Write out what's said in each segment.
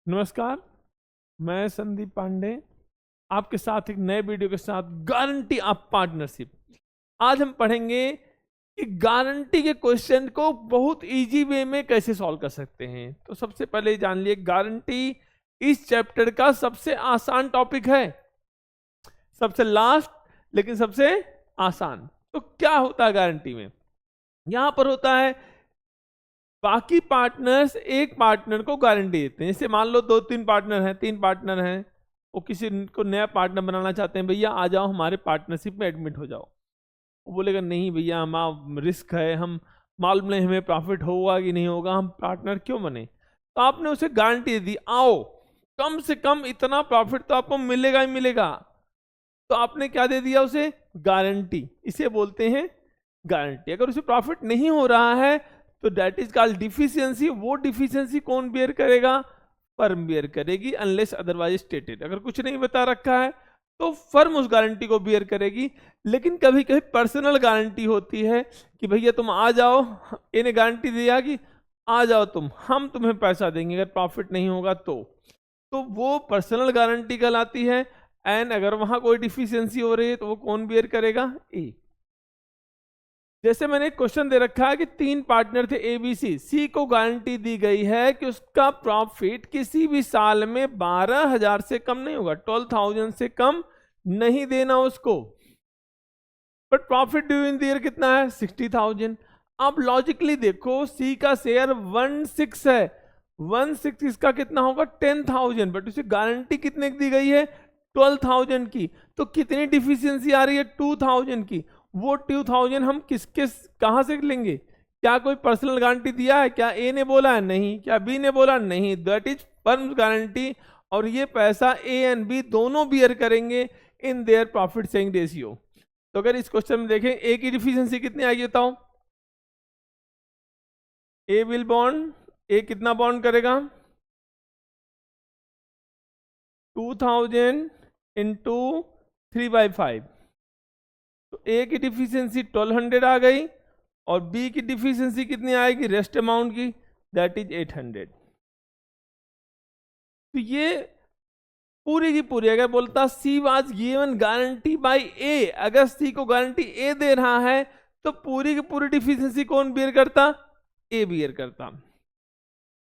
नमस्कार, मैं संदीप पांडे आपके साथ एक नए वीडियो के साथ गारंटी ऑफ पार्टनरशिप। आज हम पढ़ेंगे कि गारंटी के क्वेश्चन को बहुत इजी वे में कैसे सॉल्व कर सकते हैं। तो सबसे पहले जान लिए गारंटी इस चैप्टर का सबसे आसान टॉपिक है, सबसे लास्ट लेकिन सबसे आसान। तो क्या होता है गारंटी में? यहां पर होता है बाकी पार्टनर्स एक पार्टनर को गारंटी देते हैं। जैसे मान लो 2-3 पार्टनर हैं, 3 पार्टनर हैं, वो किसी को नया पार्टनर बनाना चाहते हैं, भैया आ जाओ हमारे पार्टनरशिप में एडमिट हो जाओ। वो बोलेगा नहीं भैया, हम रिस्क है, हम मालूम नहीं हमें प्रॉफिट होगा कि नहीं होगा, हम पार्टनर क्यों बने। तो आपने उसे गारंटी दे दी, आओ कम से कम इतना प्रॉफिट तो आपको मिलेगा ही मिलेगा। तो आपने क्या दे दिया उसे? गारंटी। इसे बोलते हैं गारंटी। अगर उसे प्रॉफिट नहीं हो रहा है तो दैट इज कॉल्ड डिफिशियंसी। वो डिफिशियंसी कौन बियर करेगा? फर्म बियर करेगी, अनलेस अदरवाइज स्टेटेड। अगर कुछ नहीं बता रखा है तो फर्म उस गारंटी को बियर करेगी। लेकिन कभी कभी पर्सनल गारंटी होती है कि भैया तुम आ जाओ, इन्हें गारंटी दिया कि आ जाओ तुम, हम तुम्हें पैसा देंगे अगर प्रॉफिट नहीं होगा तो वो पर्सनल गारंटी कहलाती है। एंड अगर वहां कोई डिफिशियंसी हो रही है तो वो कौन बियर करेगा? ए। जैसे मैंने एक क्वेश्चन दे रखा है कि 3 पार्टनर थे ABC, सी को गारंटी दी गई है कि उसका प्रॉफिट किसी भी साल में 12,000 से कम नहीं होगा, 12,000 से कम नहीं देना उसको। But profit during the year कितना है? 60,000। अब लॉजिकली देखो, सी का शेयर 16 है, 16 इसका कितना होगा? 10,000। बट उसे गारंटी कितने की दी गई है? 12,000 की। तो कितनी डिफिशियंसी आ रही है? 2,000 की। वो 2,000 हम किसके कहां से लेंगे? क्या कोई पर्सनल गारंटी दिया है? क्या ए ने बोला है? नहीं। क्या बी ने बोला? नहीं। That is firm guarantee. और ये पैसा ए एंड बी दोनों बियर करेंगे in their profit sharing ratio. तो अगर इस क्वेश्चन में देखें, ए की डिफिशियंसी कितनी आएगी बताओ? ए विल बॉन्ड, ए कितना बॉन्ड करेगा? 2,000 इंटू 3/5। तो ए की डिफिशियंसी 1200 आ गई और बी की डिफिशियंसी कितनी आएगी रेस्ट अमाउंट की? That is 800। तो ये पूरी की पूरी, अगर बोलता C was given guarantee by A, अगर सी को गारंटी ए दे रहा है तो पूरी की पूरी डिफिशियंसी कौन बियर करता? ए बियर करता।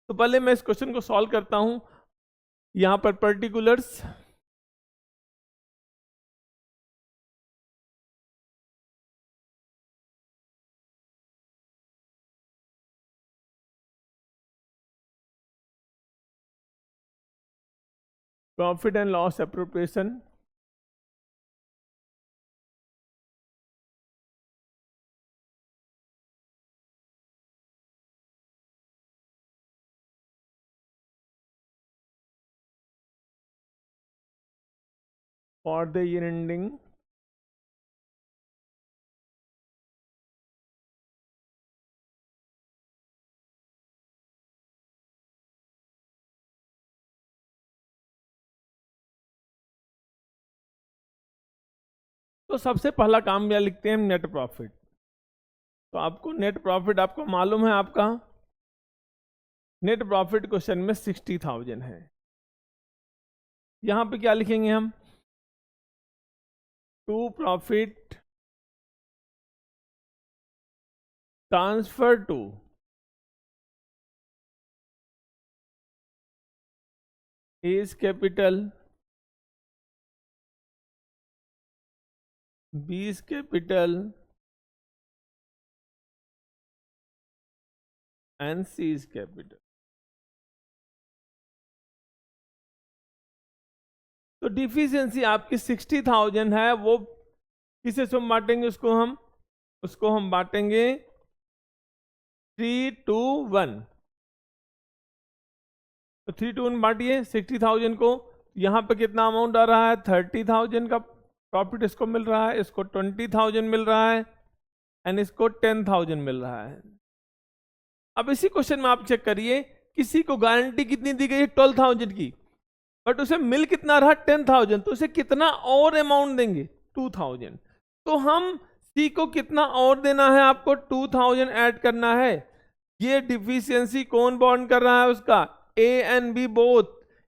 तो पहले मैं इस क्वेश्चन को सॉल्व करता हूं। यहां पर particulars, profit and loss appropriation, for the year ending तो सबसे पहला काम क्या लिखते हैं? Net profit. तो आपको नेट प्रॉफिट आपको मालूम है, आपका नेट प्रॉफिट क्वेश्चन में 60,000 है। यहां पे क्या लिखेंगे हम? To profit transfer to A's capital, B's capital and C's capital. तो डिफिशियंसी आपकी 60,000 है, वो किसे से हम बांटेंगे? उसको हम बांटेंगे 3 to 1। तो 3 to 1 बांटिए 60,000 को। यहां पे कितना अमाउंट आ रहा है? 30,000 का प्रॉफिट इसको मिल रहा है, इसको 20,000 मिल रहा है एंड इसको 10,000 मिल रहा है। अब इसी क्वेश्चन में आप चेक करिए, किसी को गारंटी कितनी दी गई है? 12,000 की, बट उसे मिल कितना रहा? 10,000। तो उसे कितना और अमाउंट देंगे? 2,000। तो हम सी को कितना और देना है? आपको 2,000 ऐड करना है। ये डिफिशियंसी कौन बॉन्ड कर रहा है? उसका ए एंड बी बोथ,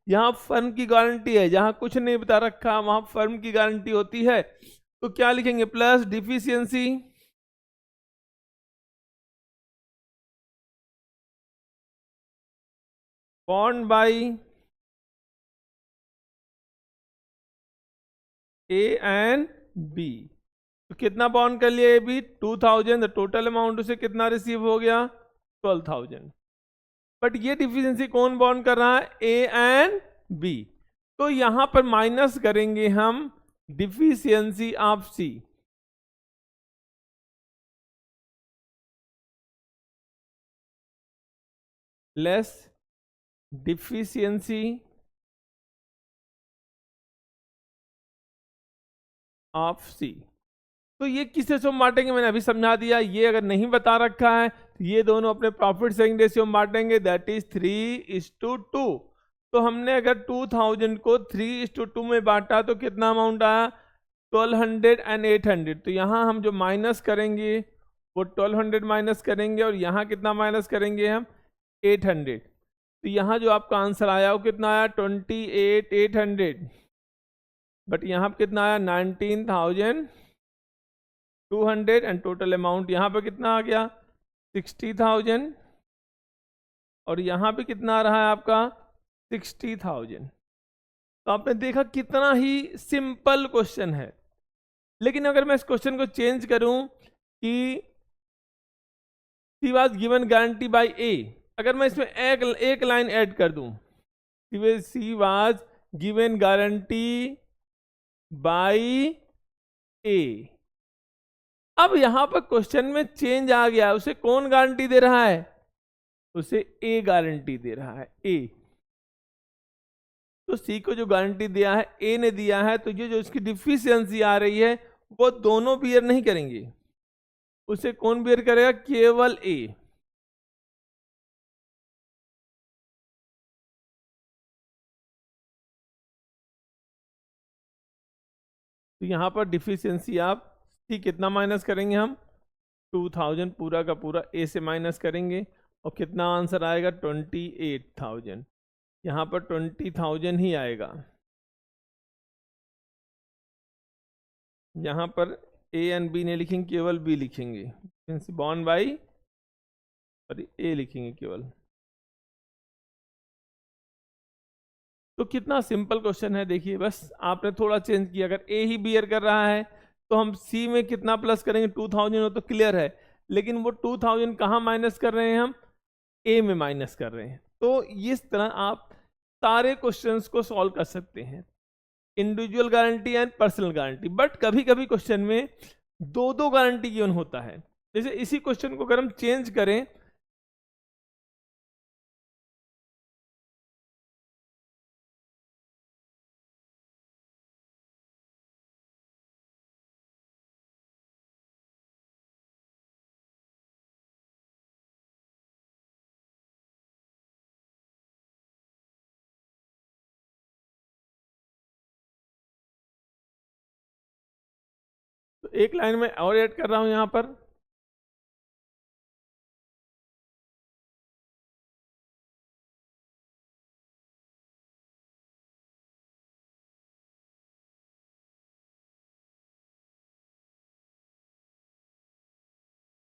यहां फर्म की गारंटी है, जहां कुछ नहीं बता रखा वहां फर्म की गारंटी होती है, तो क्या लिखेंगे? प्लस डिफिशियंसी बॉन्ड बाई ए एंड बी। तो कितना बॉन्ड कर लिया? ए बी 2000, टोटल अमाउंट उसे कितना रिसीव हो गया? 12,000। बट ये डिफिशियंसी कौन बॉन्ड कर रहा है? A and B. तो यहां पर माइनस करेंगे हम deficiency of C, less deficiency of C. तो ये किस रेशियो में बांटेंगे? मैंने अभी समझा दिया। ये अगर नहीं बता रखा है तो ये दोनों अपने प्रॉफिट शेयरिंग रेशियो में बांटेंगे, दैट इज 3:2। तो हमने अगर 2000 को 3:2 में बांटा तो कितना अमाउंट आया? 1200 एंड 800। तो यहाँ हम जो माइनस करेंगे वो 1200 माइनस करेंगे, और यहाँ कितना माइनस करेंगे हम? 800। तो यहाँ जो आपका आंसर आया वो कितना आया? 28,800। बट यहाँ पे कितना आया? 19,200। एंड टोटल अमाउंट यहाँ पे कितना आ गया? 60,000। और यहाँ पे कितना आ रहा है आपका? 60,000। तो आपने देखा कितना ही सिंपल क्वेश्चन है। लेकिन अगर मैं इस क्वेश्चन को चेंज करूं कि C was given guarantee by A, अगर मैं इसमें एक लाइन ऐड कर दूं, C was given guarantee by A, अब यहां पर क्वेश्चन में चेंज आ गया। उसे कौन गारंटी दे रहा है? उसे ए गारंटी दे रहा है, ए। तो सी को जो गारंटी दिया है ए ने दिया है, तो ये जो इसकी डिफिशियंसी आ रही है वो दोनों बियर नहीं करेंगे, उसे कौन बियर करेगा? केवल ए। तो यहां पर डिफिशियंसी आप सी कितना माइनस करेंगे हम? 2000 पूरा का पूरा ए से माइनस करेंगे, और कितना आंसर आएगा? 28,000। यहां पर 20,000 ही आएगा। यहां पर ए एंड बी नहीं लिखेंगे, केवल बी लिखेंगे, बॉन्ड बाई और ए लिखेंगे केवल। तो कितना सिंपल क्वेश्चन है, देखिए बस आपने थोड़ा चेंज किया। अगर ए ही बियर कर रहा है तो हम सी में कितना प्लस करेंगे? 2000 हो तो क्लियर है। लेकिन वो 2000 कहाँ माइनस कर रहे हैं हम? ए में माइनस कर रहे हैं। तो इस तरह आप सारे क्वेश्चंस को सॉल्व कर सकते हैं, individual guarantee and personal guarantee. But कभी कभी क्वेश्चन में दो दो गारंटी गिवन होता है। जैसे इसी क्वेश्चन को अगर हम चेंज करें, तो एक लाइन में और ऐड कर रहा हूं यहां पर,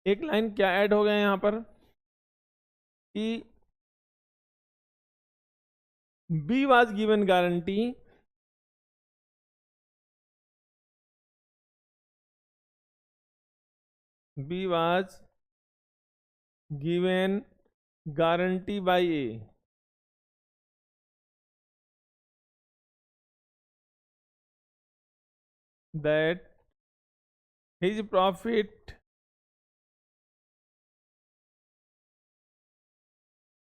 एक लाइन क्या ऐड हो गया यहां पर कि B was given guarantee B was given guarantee by A that his profit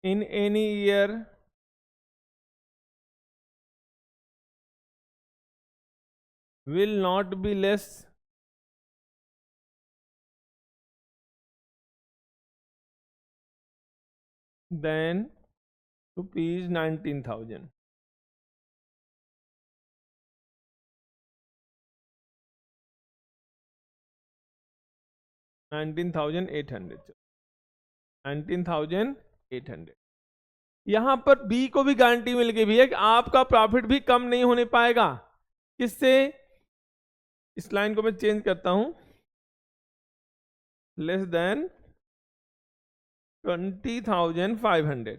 in any year will not be less than rupees 19,000. 19,800. 19,800 यहां पर बी को भी गारंटी मिल गई भैया कि आपका प्रॉफिट भी कम नहीं होने पाएगा। किससे? इस लाइन को मैं चेंज करता हूं, लेस देन 20,500।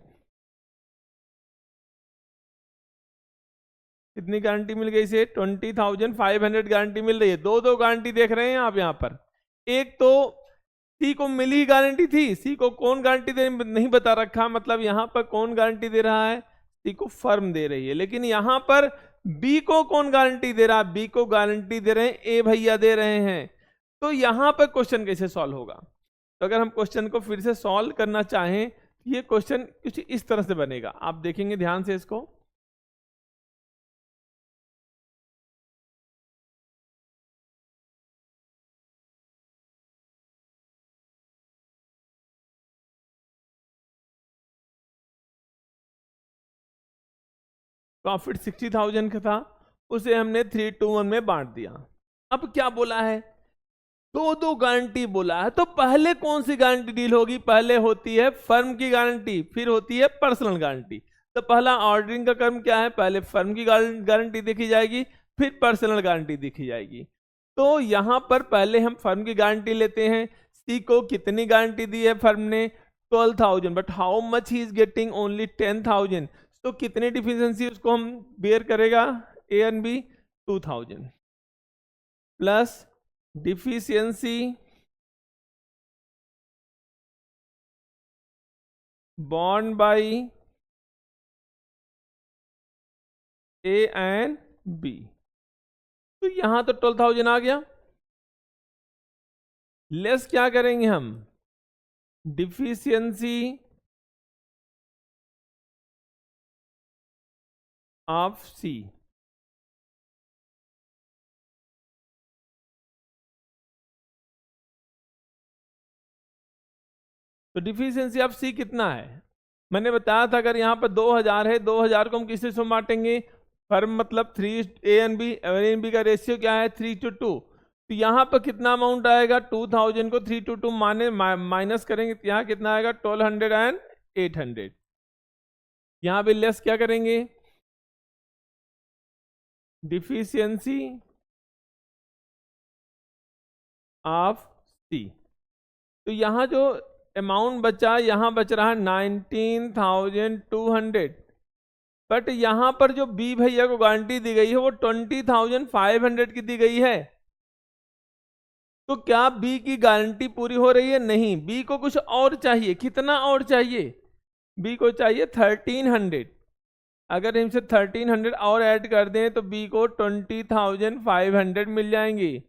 कितनी गारंटी मिल गई इसे? 20,500 गारंटी मिल रही है। दो दो गारंटी देख रहे हैं आप यहां पर। एक तो सी को मिली ही गारंटी थी, सी को कौन गारंटी दे नहीं बता रखा, मतलब यहां पर कौन गारंटी दे रहा है? सी को फर्म दे रही है। लेकिन यहां पर बी को कौन गारंटी दे रहा है? बी को गारंटी दे रहे हैं ए भैया दे रहे हैं। तो यहां पर क्वेश्चन कैसे सॉल्व होगा? तो अगर हम क्वेश्चन को फिर से सॉल्व करना चाहें, ये क्वेश्चन कुछ इस तरह से बनेगा, आप देखेंगे ध्यान से इसको। प्रॉफिट 60,000 का था, उसे हमने 3 to 1 में बांट दिया। अब क्या बोला है? दो दो गारंटी बोला है, तो पहले कौन सी गारंटी डील होगी? पहले होती है फर्म की गारंटी, फिर होती है पर्सनल गारंटी। तो पहला ऑर्डरिंग का क्रम क्या है? पहले फर्म की गारंटी देखी जाएगी, फिर पर्सनल गारंटी देखी जाएगी। तो यहां पर पहले हम फर्म की गारंटी लेते हैं। सी को कितनी गारंटी दी है फर्म ने? 12,000, but how much he is getting? Only 10,000। तो कितनी डिफिशियंसी उसको हम बेयर करेगा? A and B 2,000 plus deficiency बॉन्ड बाई ए एंड बी। तो यहां तो 12,000 आ गया। लेस क्या करेंगे हम? Deficiency of C. तो डिफिशियंसी ऑफ सी कितना है? मैंने बताया था अगर यहां पर 2,000 है, 2,000 को हम किससे से बांटेंगे? फर्म मतलब 3 A and B, A and B का रेशियो क्या है? 3:2। तो यहां पर कितना अमाउंट आएगा? 2,000 को 3:2 माने माइनस करेंगे तो यहां कितना आएगा? 1,200 एंड 800। यहां भी लेस क्या करेंगे? Deficiency of C. तो यहां जो अमाउंट बचा, यहां बच रहा है 19,200। बट यहां पर जो बी भैया को गारंटी दी गई है वो 20,500 की दी गई है। तो क्या बी की गारंटी पूरी हो रही है? नहीं, बी को कुछ और चाहिए। कितना और चाहिए? बी को चाहिए 1,300। अगर इनसे 1,300 और ऐड कर दें तो बी को 20,500 मिल जाएंगी।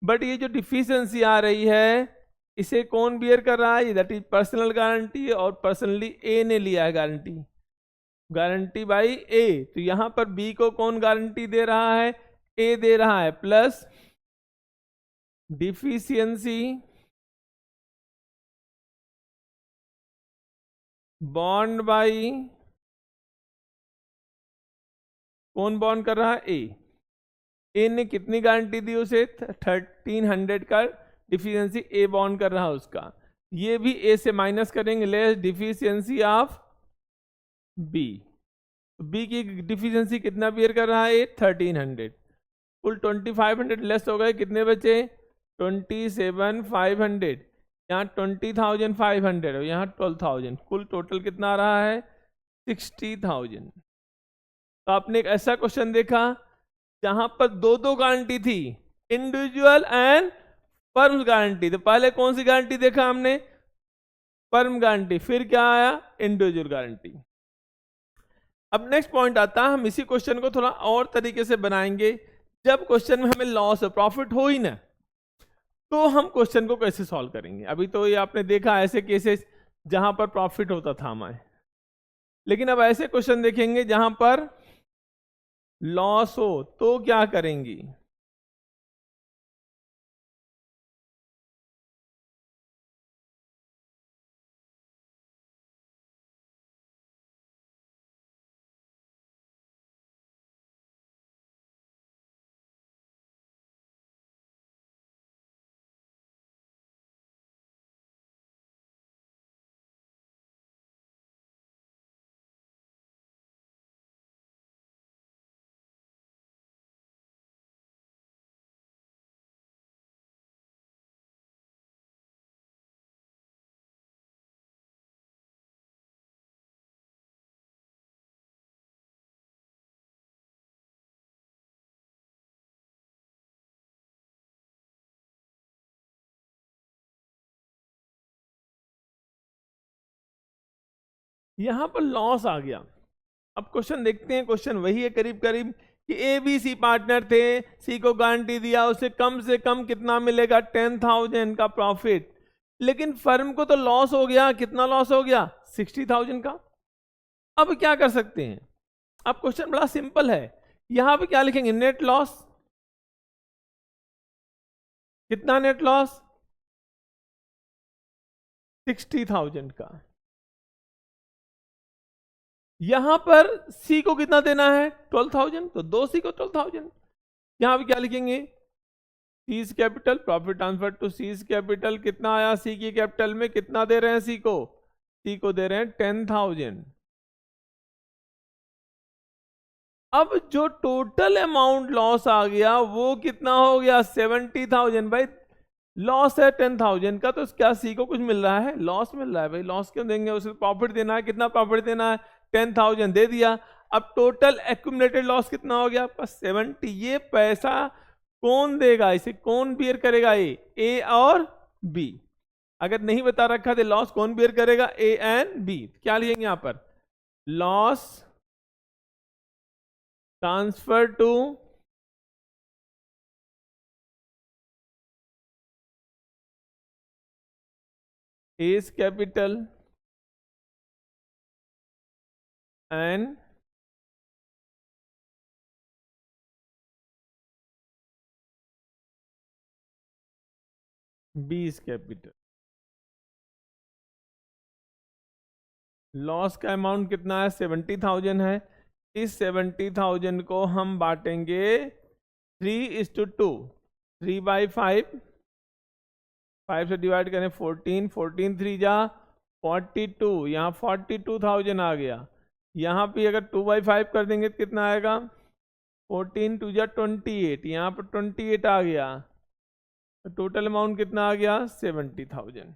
बट ये जो डिफिशियंसी आ रही है, इसे कौन बियर कर रहा है? दैट इज पर्सनल गारंटी, और पर्सनली ए ने लिया है गारंटी, गारंटी बाई ए। तो यहां पर बी को कौन गारंटी दे रहा है? ए दे रहा है, प्लस डिफिशियंसी बॉन्ड बाई, कौन बॉन्ड कर रहा है? ए ने कितनी गारंटी दी उसे? 1,300 का डिफिशियंसी ए बॉन्ड कर रहा है उसका। ये भी ए से माइनस करेंगे, less deficiency of B. B की डिफिशियंसी कितना बियर कर रहा है? 1,300। कुल 2,500 लेस हो गए, कितने बचे? 27,500। यहाँ 20,500 और यहाँ 12,000, कुल टोटल कितना आ रहा है? 60,000। तो आपने एक ऐसा क्वेश्चन देखा जहां पर दो दो गारंटी थी, इंडिविजुअल एंड फर्म गारंटी। तो पहले कौन सी गारंटी देखा हमने? Firm guarantee. फिर क्या आया? Individual guarantee. अब नेक्स्ट पॉइंट आता है, हम इसी क्वेश्चन को थोड़ा और तरीके से बनाएंगे। जब क्वेश्चन में हमें लॉस प्रॉफिट हो ही ना, तो हम क्वेश्चन को कैसे सॉल्व करेंगे? अभी तो ये आपने देखा ऐसे केसेस जहां पर प्रॉफिट होता था हमारे, लेकिन अब ऐसे क्वेश्चन देखेंगे जहां पर लॉस हो, तो क्या करेंगी? यहां पर लॉस आ गया। अब क्वेश्चन देखते हैं, क्वेश्चन वही है करीब करीब कि ए बी सी पार्टनर थे, सी को गारंटी दिया, उसे कम से कम कितना मिलेगा, 10,000 का प्रॉफिट। लेकिन फर्म को तो लॉस हो गया, कितना लॉस हो गया, 60,000 का। अब क्या कर सकते हैं, अब क्वेश्चन बड़ा सिंपल है, यहां पे क्या लिखेंगे, नेट लॉस। कितना नेट लॉस, 60,000 का। यहां पर सी को कितना देना है, 12,000, तो दो सी को 12,000। यहां पे क्या लिखेंगे, C's capital, profit transfer to C's capital, कितना आया सी की कैपिटल में, कितना दे रहे हैं सी को दे रहे हैं 10,000। अब जो टोटल अमाउंट लॉस आ गया वो कितना हो गया, 70,000। भाई लॉस है 10,000 का, तो क्या सी को कुछ मिल रहा है, लॉस मिल रहा है। भाई लॉस क्यों देंगे, उसे प्रॉफिट देना है, कितना प्रॉफिट देना है, 10,000 दे दिया। अब टोटल एक्यूमुलेटेड लॉस कितना हो गया आपका, 70। ये पैसा कौन देगा, इसे कौन बियर करेगा, ए और बी। अगर नहीं बता रखा तो लॉस कौन बियर करेगा, ए एंड बी। क्या लिखेंगे यहां पर, loss transfer to A's capital and B's capital. Loss का अमाउंट कितना है, 70,000 है। इस 70,000 को हम बांटेंगे 3:2, 3/5, 5 से डिवाइड करें 14, 14 3 जा 42, यहाँ 42,000 आ गया। यहाँ पे अगर 2/5 कर देंगे तो कितना आएगा, 14 2 जा 28, यहाँ पर 28 आ गया। तो टोटल अमाउंट कितना आ गया, 70,000।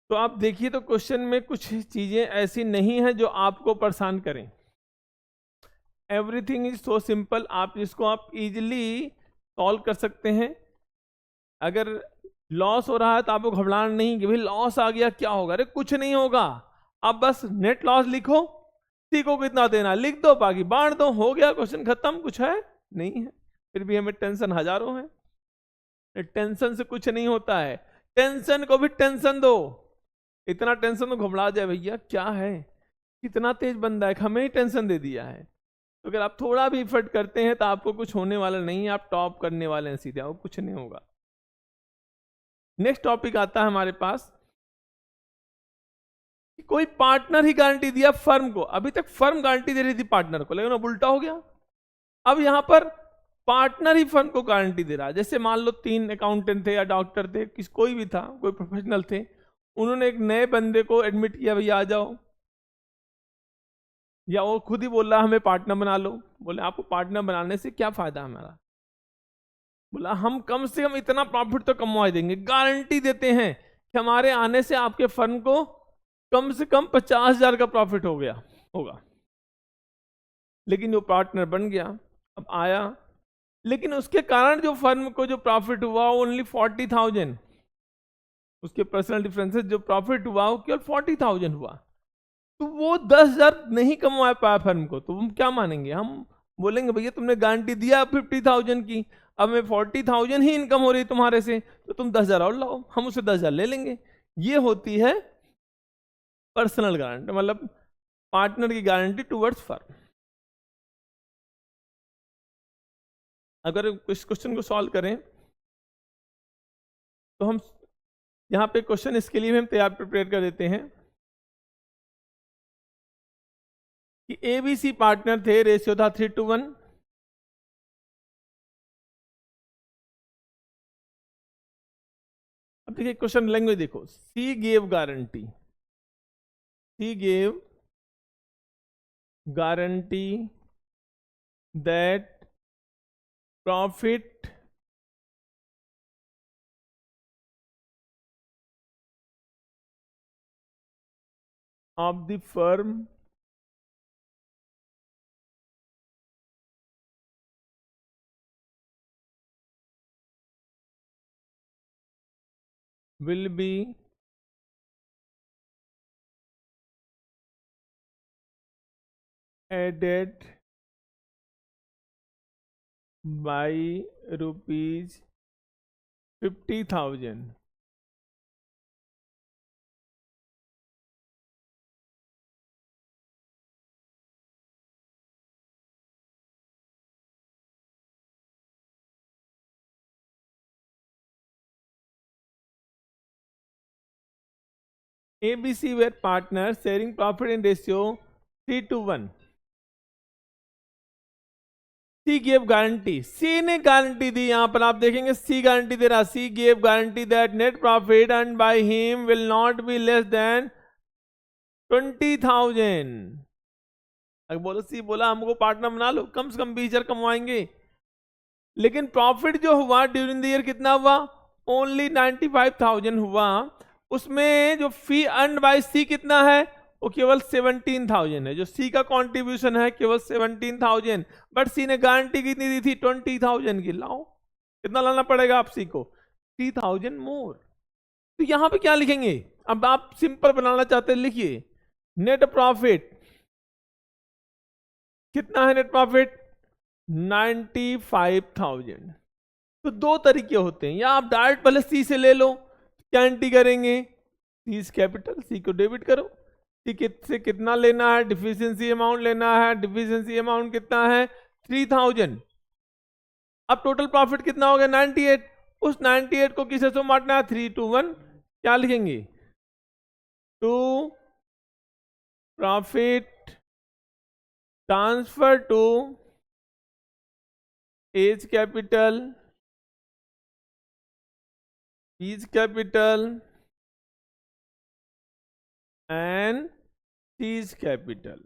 तो आप देखिए, तो क्वेश्चन में कुछ चीजें ऐसी नहीं है जो आपको परेशान करें। एवरीथिंग इज सो सिंपल, आप इसको आप इजीली सॉल्व कर सकते हैं। अगर लॉस हो रहा है तो आपको घबराना नहीं कि भाई लॉस आ गया क्या होगा, अरे कुछ नहीं होगा। आप बस नेट लॉस लिखो, सी को कितना देना लिख दो, बाकी बांट दो, हो गया, क्वेश्चन खत्म। कुछ है नहीं है, फिर भी हमें टेंशन हजारों है। टेंशन से कुछ नहीं होता है, टेंशन को भी टेंशन दो। इतना टेंशन तो घबरा जाए, भैया क्या है, कितना तेज बंदा है, हमें ही टेंशन दे दिया है। तो अगर आप थोड़ा भी इफर्ट करते हैं तो आपको कुछ होने वाला नहीं है, आप टॉप करने वाले हैं सीधे, आपको कुछ नहीं होगा। नेक्स्ट टॉपिक आता है हमारे पास, कि कोई पार्टनर ही गारंटी दिया फर्म को। अभी तक फर्म गारंटी दे रही थी पार्टनर को, लेकिन अब उल्टा हो गया। अब यहां पर पार्टनर ही फर्म को गारंटी दे रहा है। जैसे मान लो 3 अकाउंटेंट थे या डॉक्टर थे, कोई भी था, कोई प्रोफेशनल थे, उन्होंने एक नए बंदे को एडमिट किया, भैया आ जाओ, या वो खुद ही बोल रहा हमें पार्टनर बना लो। बोले आपको पार्टनर बनाने से क्या फायदा हमारा, बोला हम कम से कम इतना प्रॉफिट तो कमवा देंगे, गारंटी देते हैं कि हमारे आने से आपके फर्म को कम से कम 50,000 का प्रॉफिट हो गया होगा। लेकिन जो पार्टनर बन गया, अब आया, लेकिन उसके कारण जो फर्म को जो प्रॉफिट हुआ वो ओनली 40,000। उसके पर्सनल डिफरेंसेस जो प्रॉफिट हुआ वो केवल 40,000 हुआ। तो वो 10,000 नहीं कमा पाया फर्म को, तो हम क्या मानेंगे, हम बोलेंगे भैया तुमने गारंटी दिया 50,000 की, अब मैं 40,000 ही इनकम हो रही तुम्हारे से, तो तुम 10,000 और लाओ, हम उसे 10,000 ले लेंगे। ये होती है पर्सनल गारंटी, मतलब पार्टनर की गारंटी टुवर्ड्स फर्म। अगर इस क्वेश्चन को सॉल्व करें तो हम यहाँ पे क्वेश्चन इसके लिए भी हम तैयार प्रिपेयर कर देते हैं कि एबीसी पार्टनर थे, रेशियो था 3:1। अब देखिए क्वेश्चन लैंग्वेज देखो, C gave guarantee, C gave guarantee that profit of the firm will be added by ₹50,000। ABC were partners sharing profit in ratio 3:1। C gave guarantee, C ने गारंटी दी। यहां पर आप देखेंगे सी गारंटी दे रहा, सी gave guarantee that net profit earn by him will not be less than 20,000। अगर बोलो सी बोला हमको पार्टनर बना लो, कम से कम 20,000 कमवाएंगे, लेकिन प्रॉफिट जो हुआ ड्यूरिंग द ईयर कितना हुआ, ओनली 95,000 हुआ। उसमें जो फी अर्न बाय सी कितना है, वो केवल 17,000 है। जो सी का कंट्रीब्यूशन है केवल 17,000, बट सी ने गारंटी कितनी दी थी, 20,000 की। लाओ कितना लाना पड़ेगा आप सी को, 3,000 मोर। तो यहां पे क्या लिखेंगे, अब आप सिंपल बनाना चाहते हैं, लिखिए नेट प्रॉफिट कितना है, नेट प्रॉफिट 95,000। तो दो तरीके होते हैं, या आप डायरेक्ट पहले सी से ले लो, क्या एंट्री करेंगे, सी इज कैपिटल, सी को डेबिट करो, सी से कितना लेना है, डिफिशियंसी अमाउंट लेना है, डिफिशियंसी अमाउंट कितना है 3,000। अब टोटल प्रॉफिट कितना हो गया 98, उस 98 को किसे से बांटना है, 3 to 1। क्या लिखेंगे, to profit transfer to A's capital, E's capital and C's capital।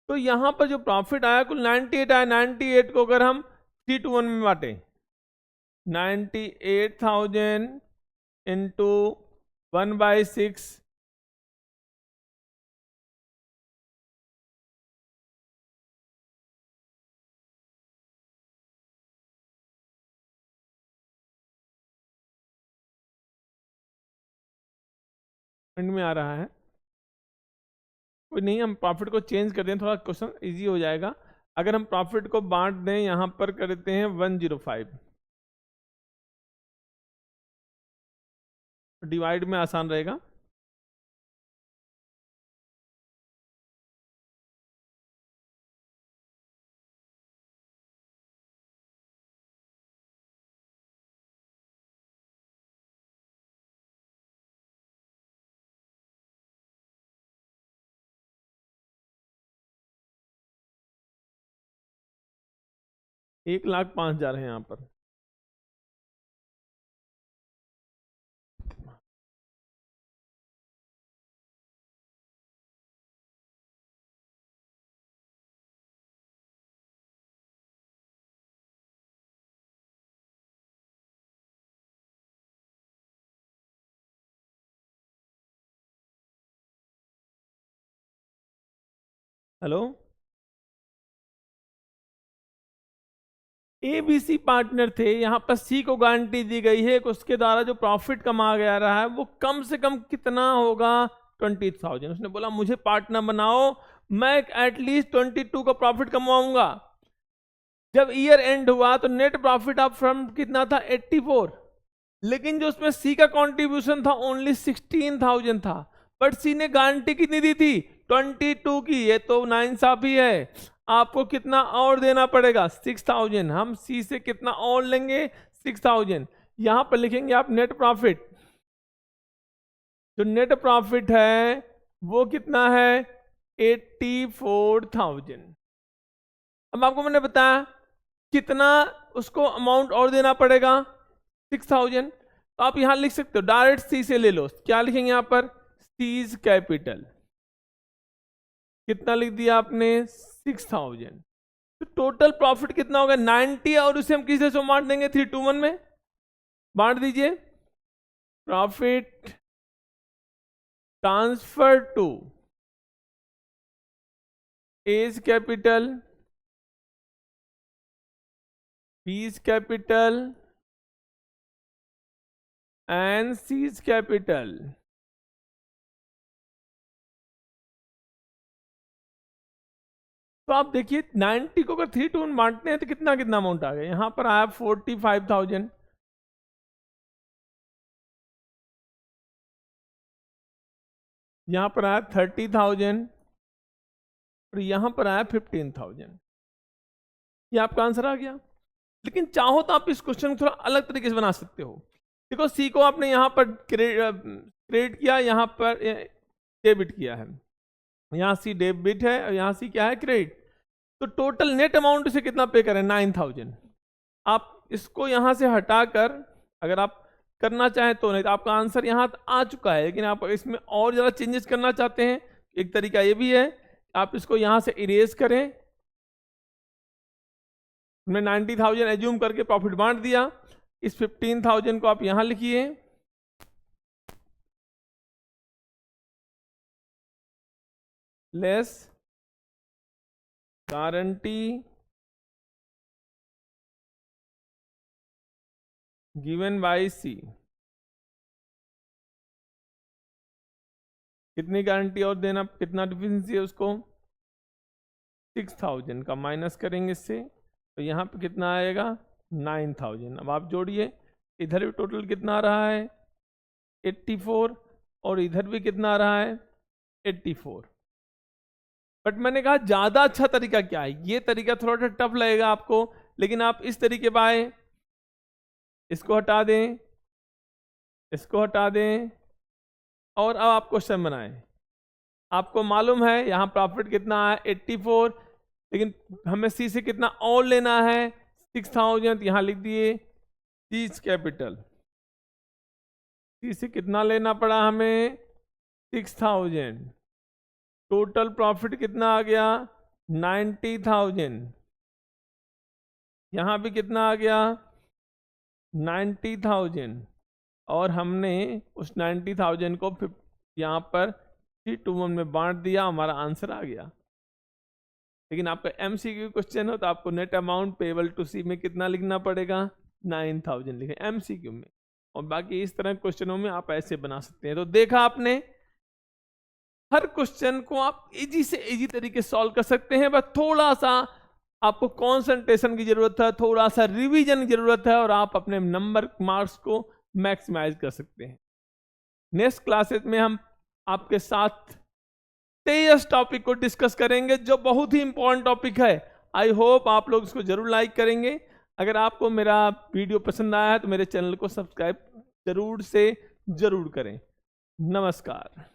तो यहां पर जो प्रॉफिट आया कुल 98 आया, 98 को अगर हम 3 to 1 में बांटे, 98,000 इंटू 1/6, में आ रहा है, कोई नहीं, हम प्रॉफिट को चेंज कर दें, थोड़ा क्वेश्चन इजी हो जाएगा। अगर हम प्रॉफिट को बांट दें, यहां पर करते हैं 105, डिवाइड में आसान रहेगा। $1,05,000 है यहां पर। हेलो, ABC पार्टनर थे, यहां पर सी को गारंटी दी गई है कि उसके द्वारा जो प्रॉफिट कमा गया रहा है वो कम से कम कितना होगा, 20,000। उसने बोला मुझे पार्टनर बनाओ, मैं एटलीस्ट 22 का प्रॉफिट कमाऊंगा। जब ईयर एंड हुआ तो नेट प्रॉफिट ऑफ फर्म कितना था, 84, लेकिन जो उसमें सी का कंट्रीब्यूशन था ओनली 16,000 था, बट सी ने गारंटी कितनी दी थी, 22 की। ये तो नाइंसाफी है, आपको कितना और देना पड़ेगा, 6,000। हम सी से कितना और लेंगे, 6,000। यहां पर लिखेंगे आप नेट प्रॉफिट, जो नेट प्रॉफिट है वो कितना है, 84,000। अब आपको मैंने बताया कितना उसको अमाउंट और देना पड़ेगा, 6,000। तो आप यहां लिख सकते हो, डायरेक्ट सी से ले लो, क्या लिखेंगे यहां पर, सीज कैपिटल कितना लिख दिया आपने, 6,000। तो टोटल प्रॉफिट कितना होगा 90, और उसे हम किसी से बांट देंगे, 3 to 1 में बांट दीजिए। Profit transfer to A's capital, B's capital and C's capital. तो आप देखिए 90 को अगर 3 टू में बांटते हैं तो कितना कितना अमाउंट आ गया। यहां पर आया 45,000, यहां पर आया 30,000 और यहां पर आया 15,000। ये आपका आंसर आ गया। लेकिन चाहो तो आप इस क्वेश्चन को थोड़ा अलग तरीके से बना सकते हो। देखो सी को आपने यहां पर क्रेडिट किया, यहां पर डेबिट किया है, यहां सी डेबिट है और यहां सी क्या है, क्रेडिट। तो टोटल नेट अमाउंट से कितना पे करें, 9,000। आप इसको यहां से हटाकर अगर आप करना चाहें तो, नहीं तो आपका आंसर यहां आ चुका है। लेकिन आप इसमें और ज़्यादा चेंजेस करना चाहते हैं, एक तरीका ये भी है, आप इसको यहां से इरेज करें। हमने 90,000 एज्यूम करके प्रॉफिट बांट दिया, इस 15,000 को आप यहां लिखिए, लेस गारंटी गिवन बाय सी। कितनी गारंटी और देना, कितना डिफरेंस है उसको, 6,000 का माइनस करेंगे इससे, तो यहाँ पे कितना आएगा, 9,000। अब आप जोड़िए, इधर भी टोटल कितना आ रहा है, 84, और इधर भी कितना आ रहा है, 84। बट मैंने कहा ज्यादा अच्छा तरीका क्या है, ये तरीका थोड़ा सा टफ लगेगा आपको, लेकिन आप इस तरीके बाय इसको हटा दें, इसको हटा दें, और अब आप क्वेश्चन बनाएं। आपको मालूम है यहां प्रॉफिट कितना है, 84, लेकिन हमें सी से कितना और लेना है, 6,000। यहां लिख दिए सीज कैपिटल, सी से कितना लेना पड़ा हमें, 6,000। टोटल प्रॉफिट कितना आ गया, 90,000। यहां भी कितना आ गया, 90,000, और हमने उस 90,000 को यहां पर 3 में बांट दिया, हमारा आंसर आ गया। लेकिन आपका एमसीक्यू क्वेश्चन हो तो आपको नेट अमाउंट पेबल टू सी में कितना लिखना पड़ेगा, 9,000 लिखे एमसीक्यू में। और बाकी इस तरह क्वेश्चनों में आप ऐसे बना सकते हैं। तो देखा आपने, हर क्वेश्चन को आप इजी से इजी तरीके से सॉल्व कर सकते हैं, बस थोड़ा सा आपको कंसंट्रेशन की जरूरत है, थोड़ा सा रिवीजन की जरूरत है, और आप अपने नंबर मार्क्स को मैक्सिमाइज कर सकते हैं। नेक्स्ट क्लासेस में हम आपके साथ तेज टॉपिक को डिस्कस करेंगे, जो बहुत ही इंपॉर्टेंट टॉपिक है। आई होप आप लोग इसको जरूर लाइक करेंगे। अगर आपको मेरा वीडियो पसंद आया है तो मेरे चैनल को सब्सक्राइब जरूर से जरूर करें। नमस्कार।